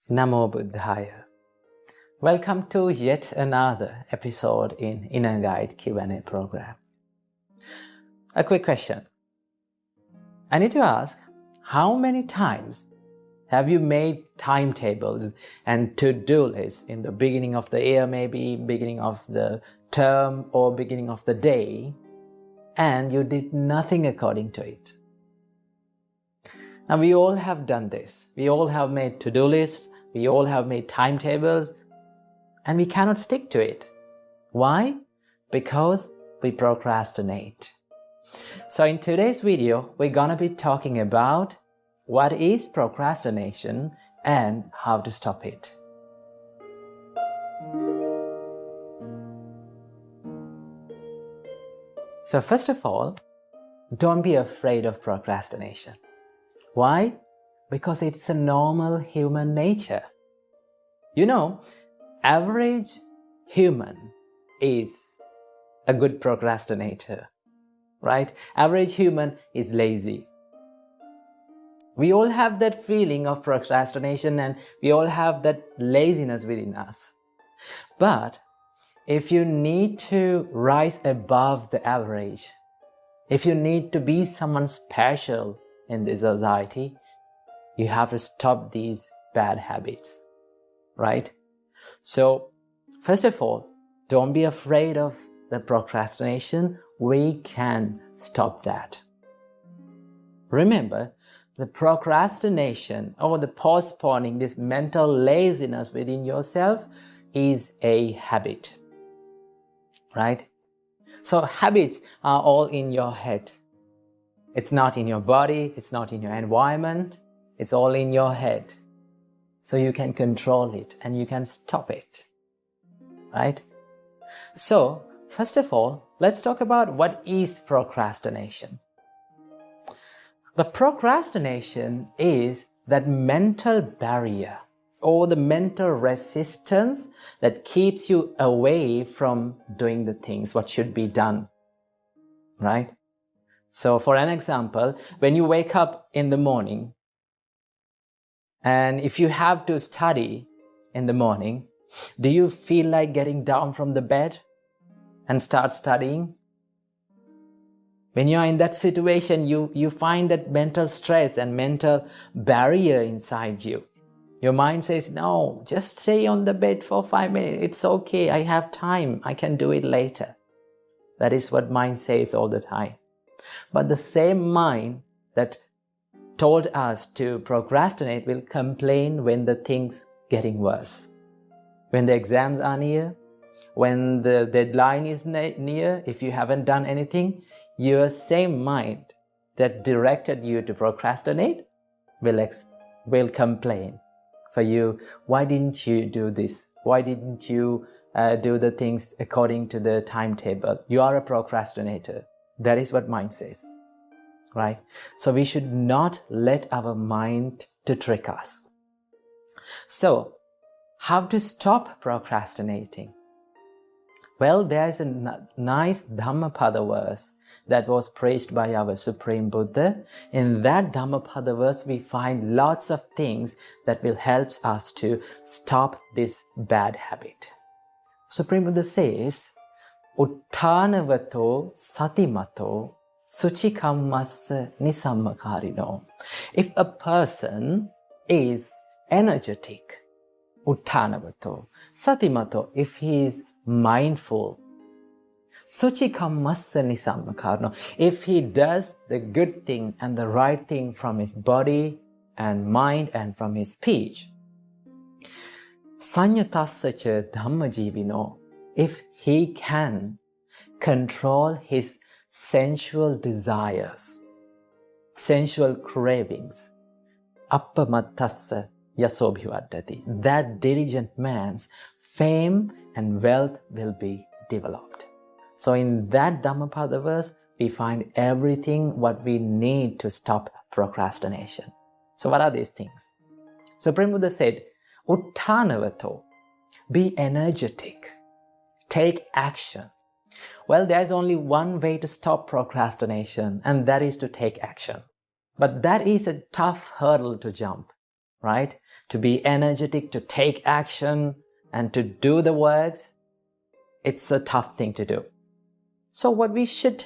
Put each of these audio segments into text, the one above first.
Namo Buddhaya. Welcome to yet another episode in Inner Guide Q&A program. A quick question. I need to ask, how many times have you made timetables and to-do lists in the beginning of the year, maybe beginning of the term or beginning of the day, and you did nothing according to it? Now, we all have done this. We all have made to-do lists. We all have made timetables, and we cannot stick to it. Why? Because we procrastinate. So in today's video, we're gonna be talking about what is procrastination and how to stop it. So first of all, don't be afraid of procrastination. Why? Because it's a normal human nature. You know, average human is a good procrastinator, right? Average human is lazy. We all have that feeling of procrastination and we all have that laziness within us. But if you need to rise above the average, if you need to be someone special in this society, you have to stop these bad habits, right? So, first of all, don't be afraid of the procrastination. We can stop that. Remember, the procrastination or the postponing, this mental laziness within yourself is a habit, right? So, habits are all in your head. It's not in your body, it's not in your environment. It's all in your head. So you can control it and you can stop it. Right? So, first of all, let's talk about what is procrastination. The procrastination is that mental barrier or the mental resistance that keeps you away from doing the things what should be done. Right? So, for an example, when you wake up in the morning, and if you have to study in the morning, do you feel like getting down from the bed and start studying? When you are in that situation, you find that mental stress and mental barrier inside you. Your mind says, no, just stay on the bed for 5 minutes. It's okay. I have time. I can do it later. That is what mind says all the time. But the same mind that told us to procrastinate will complain when the things getting worse. When the exams are near, when the deadline is near, if you haven't done anything, your same mind that directed you to procrastinate will complain for you. Why didn't you do this? Why didn't you do the things according to the timetable? You are a procrastinator. That is what mind says. Right? So we should not let our mind to trick us. So, how to stop procrastinating? Well, there is a nice Dhammapada verse that was preached by our Supreme Buddha. In that Dhammapada verse, we find lots of things that will help us to stop this bad habit. Supreme Buddha says, Uttanavato satimato suchikamassa nisammakarino. If a person is energetic, uttanavato, satimato, if he is mindful, suchikamassa nisammakarino, if he does the good thing and the right thing from his body and mind and from his speech, sanyatassacha dhammajivino, if he can control his sensual desires, sensual cravings, appamattassa yasobhivaddati, that diligent man's fame and wealth will be developed. So in that Dhammapada verse, we find everything what we need to stop procrastination. So what are these things? Supreme Buddha said, Uttanavato, be energetic, take action. Well, there's only one way to stop procrastination, and that is to take action. But that is a tough hurdle to jump, right? to be energetic, to take action, and to do the works, it's a tough thing to do. So what we should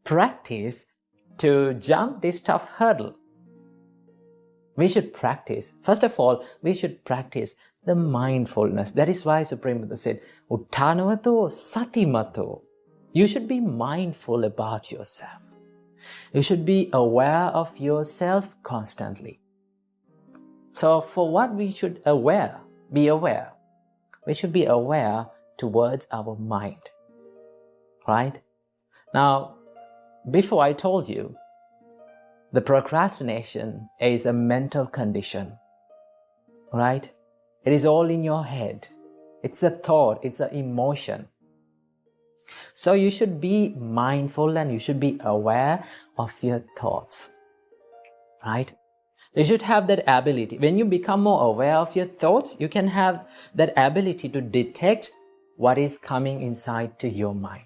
practice to jump this tough hurdle, we should practice, first of all, we should practice the mindfulness. That is why Supreme Buddha said, Uttanavato satimato. You should be mindful about yourself. You should be aware of yourself constantly. So for what we should be aware? We should be aware towards our mind. Right? Now, before I told you, the procrastination is a mental condition. Right? It is all in your head. It's a thought, it's an emotion. So you should be mindful and you should be aware of your thoughts. Right? You should have that ability. When you become more aware of your thoughts, you can have that ability to detect what is coming inside to your mind.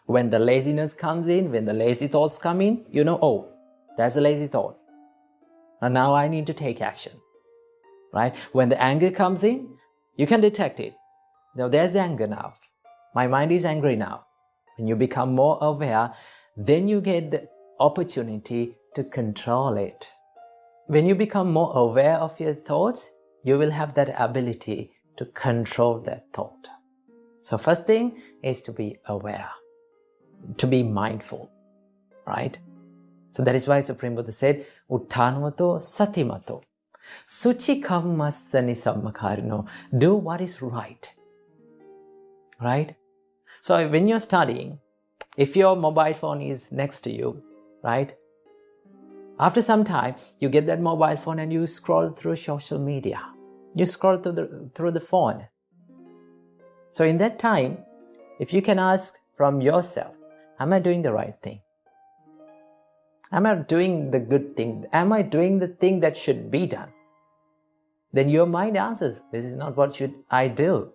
When the laziness comes in, when the lazy thoughts come in, you know, oh, there's a lazy thought. And now I need to take action. Right? When the anger comes in, you can detect it. Now there's anger now. My mind is angry now. When you become more aware, then you get the opportunity to control it. When you become more aware of your thoughts, you will have that ability to control that thought. So first thing is to be aware, to be mindful, right? So that is why Supreme Buddha said, Uttanavato satimato. Suchi kammassa nisammakarino. Do what is right. Right? So when you're studying, if your mobile phone is next to you, right? After some time, you get that mobile phone and you scroll through social media. You scroll through the phone. So in that time, if you can ask from yourself, am I doing the right thing? Am I doing the good thing? Am I doing the thing that should be done? Then your mind answers, this is not what should I do.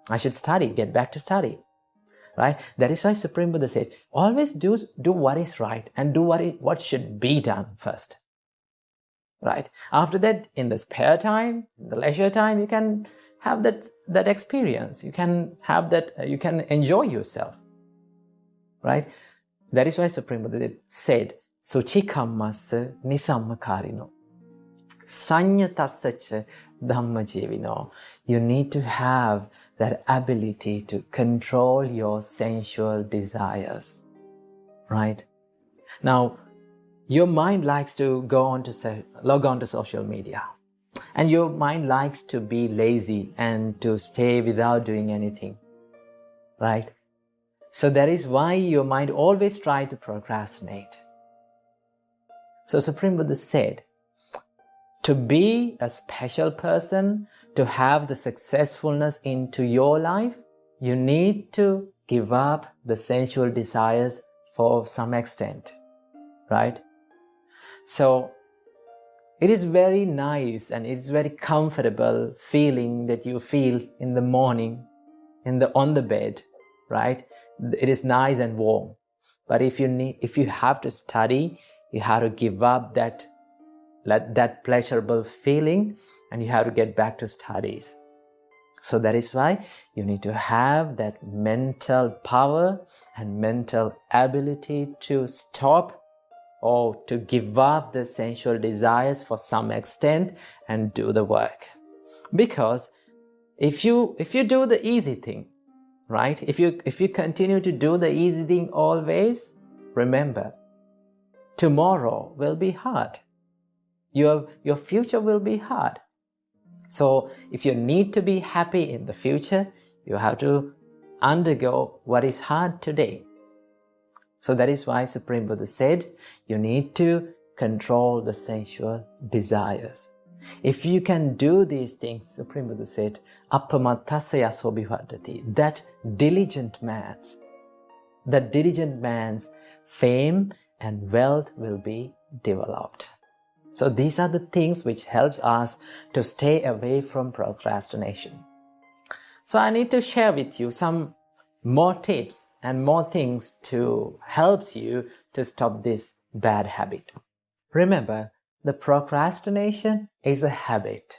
I should study, get back to study. Right? That is why Supreme Buddha said, always do what is right and do what should be done first. Right? After that, in the spare time, the leisure time, you can have that experience. You can have that, you can enjoy yourself. Right? That is why Supreme Buddha said, Suchi kammassa nisammakarino. Sanyatassacha Dhammajivino. You need to have that ability to control your sensual desires. Right? Now, your mind likes to log on to social media. And your mind likes to be lazy and to stay without doing anything. Right? So that is why your mind always tries to procrastinate. So Supreme Buddha said, to be a special person, to have the successfulness into your life, you need to give up the sensual desires for some extent, right? So it is very nice and it is very comfortable feeling that you feel in the morning, on the bed, right? It is nice and warm. But if you have to study, you have to give up that pleasurable feeling and you have to get back to studies. So that is why you need to have that mental power and mental ability to stop or to give up the sensual desires for some extent and do the work. Because if you do the easy thing, right? If you continue to do the easy thing always, remember, tomorrow will be hard. Your future will be hard. So if you need to be happy in the future, you have to undergo what is hard today. So that is why Supreme Buddha said, you need to control the sensual desires. If you can do these things, Supreme Buddha said, appamatasaya sobhivadati, that diligent man's fame and wealth will be developed. So these are the things which helps us to stay away from procrastination. So I need to share with you some more tips and more things to help you to stop this bad habit. Remember, the procrastination is a habit.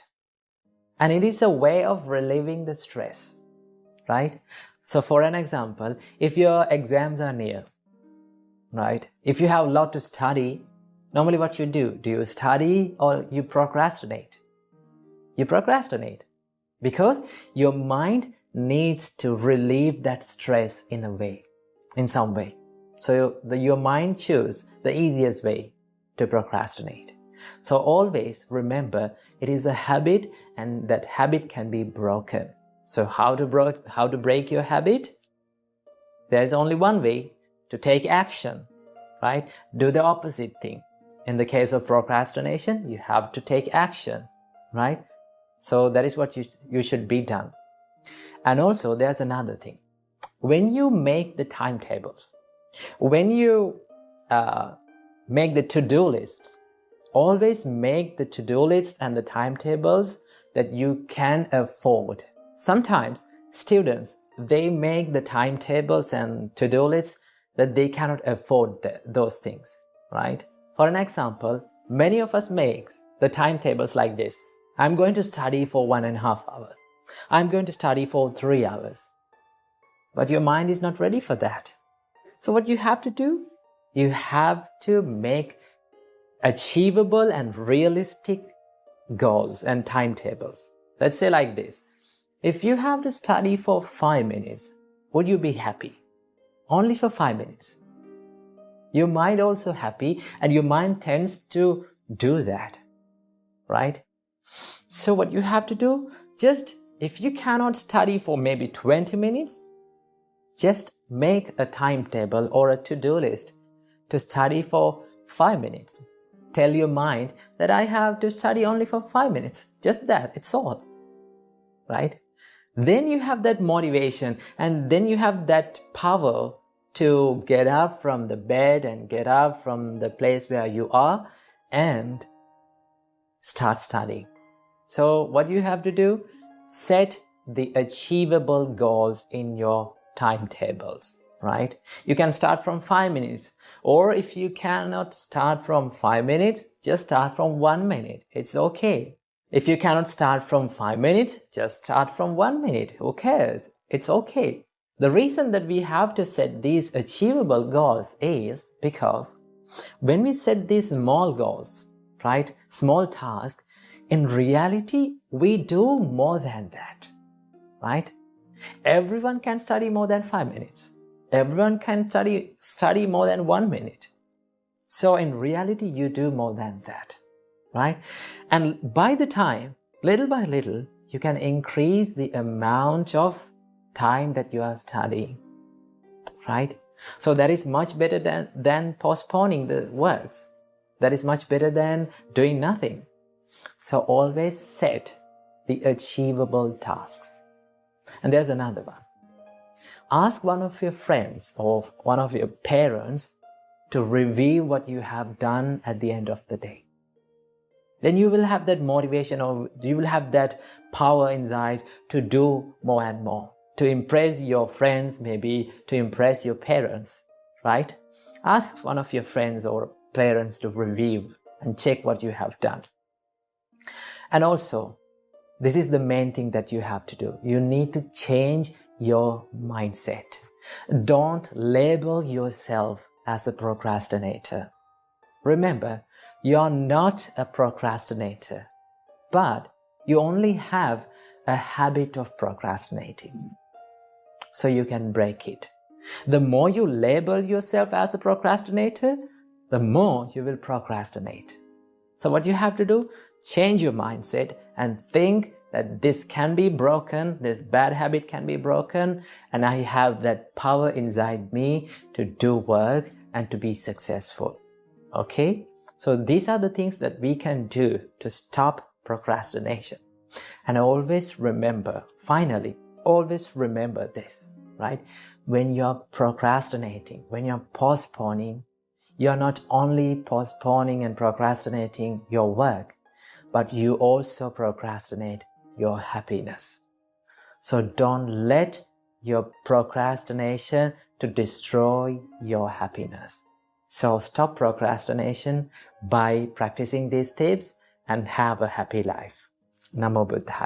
And it is a way of relieving the stress, right? So for an example, if your exams are near, right? If you have a lot to study, normally what you do you study or you procrastinate? You procrastinate because your mind needs to relieve that stress in some way. So your mind chooses the easiest way to procrastinate. So always remember, it is a habit and that habit can be broken. So how to break your habit? There is only one way: to take action, right? Do the opposite thing. In the case of procrastination, you have to take action, right? So that is what you should be done. And also there's another thing. When you make the timetables, when you make the to-do lists, always make the to-do lists and the timetables that you can afford. Sometimes students, they make the timetables and to-do lists that they cannot afford those things, right? For an example, many of us make the timetables like this. I'm going to study for 1.5 hours. I'm going to study for 3 hours. But your mind is not ready for that. So what you have to do? You have to make achievable and realistic goals and timetables. Let's say like this. If you have to study for 5 minutes, would you be happy? Only for 5 minutes. Your mind also happy, and your mind tends to do that, right? So what you have to do, just if you cannot study for maybe 20 minutes, just make a timetable or a to-do list to study for 5 minutes. Tell your mind that I have to study only for 5 minutes. Just that, it's all, right? Then you have that motivation, and then you have that power to get up from the bed and get up from the place where you are and start studying. So what you have to do? Set the achievable goals in your timetables, right? You can start from 5 minutes, or if you cannot start from 5 minutes, just start from 1 minute. It's okay. If you cannot start from 5 minutes, just start from 1 minute. Who cares? It's okay. The reason that we have to set these achievable goals is because when we set these small goals, right, small tasks, in reality, we do more than that, right? Everyone can study more than 5 minutes. Everyone can study more than 1 minute. So in reality, you do more than that, right? And by the time, little by little, you can increase the amount of time that you are studying, right? So that is much better than postponing the works. That is much better than doing nothing. So always set the achievable tasks. And there's another one. Ask one of your friends or one of your parents to review what you have done at the end of the day. Then you will have that motivation, or you will have that power inside to do more and more, to impress your friends, maybe to impress your parents, right? Ask one of your friends or parents to review and check what you have done. And also, this is the main thing that you have to do. You need to change your mindset. Don't label yourself as a procrastinator. Remember, you are not a procrastinator, but you only have a habit of procrastinating. So you can break it. The more you label yourself as a procrastinator, the more you will procrastinate. So what you have to do? Change your mindset and think that this can be broken, this bad habit can be broken, and I have that power inside me to do work and to be successful. Okay? So these are the things that we can do to stop procrastination. And always remember, finally, always remember this, right? When you're procrastinating, when you're postponing, you're not only postponing and procrastinating your work, but you also procrastinate your happiness. So don't let your procrastination to destroy your happiness. So stop procrastination by practicing these tips and have a happy life. Namo Buddhaya.